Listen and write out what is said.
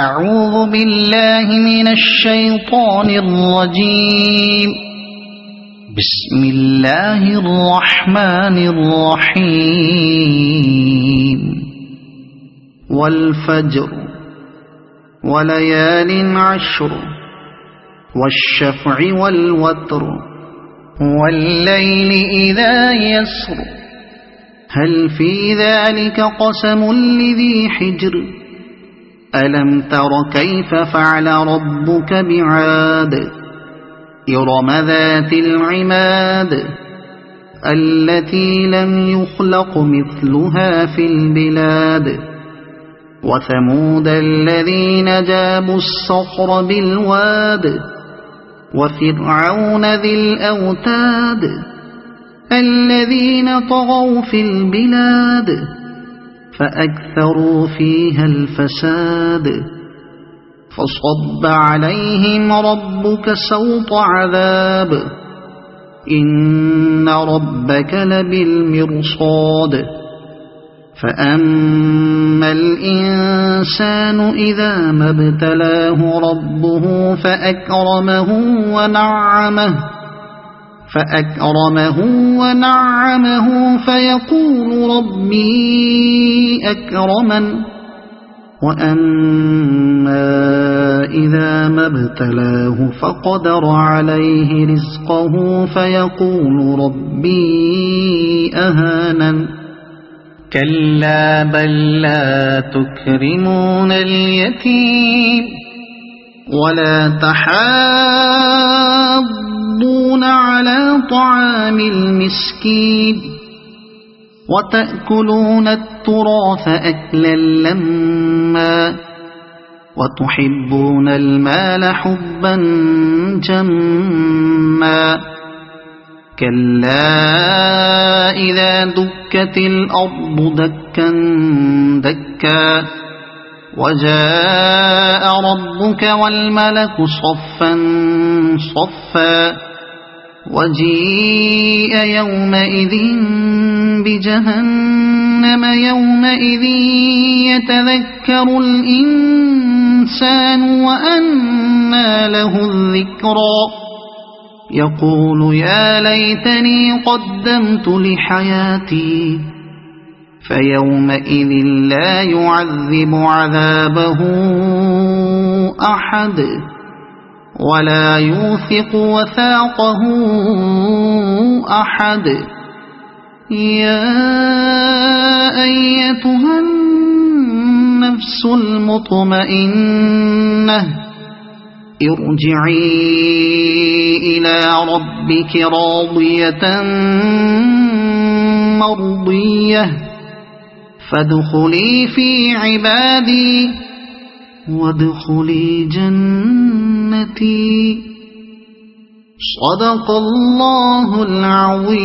أعوذ بالله من الشيطان الرجيم. بسم الله الرحمن الرحيم. والفجر وليال عشر والشفع والوتر والليل إذا يسر هل في ذلك قسم لذي حجر ألم تر كيف فعل ربك بعاد إرم ذات العماد التي لم يخلق مثلها في البلاد وثمود الذين جابوا الصخر بالواد وفرعون ذي الأوتاد الذين طغوا في البلاد فأكثروا فيها الفساد فصب عليهم ربك سوط عذاب إن ربك لبالمرصاد فأما الإنسان إذا ما ابتلاه ربه فأكرمه ونعمه فيقول ربي أكرمن وأما إذا ما ابتلاه فقدر عليه رزقه فيقول ربي أهانن كلا بل لا تكرمون اليتيم ولا تحاضون على طعام المسكين وتأكلون التراث أكلا لما وتحبون المال حبا جما كلا إذا دكت الأرض دكا دكا وجاء ربك والملك صفا صفا وجيء يومئذ بجهنم يومئذ يتذكر الإنسان وأنى له الذكرى يقول يا ليتني قدمت لحياتي فيومئذ لا يعذب عذابه أحد ولا يوثق وثاقه أحد يا أيتها النفس المطمئنة ارجعي إلى ربك راضية مرضية فادخلي في عبادي وادخلي جنتي صدق الله العظيم.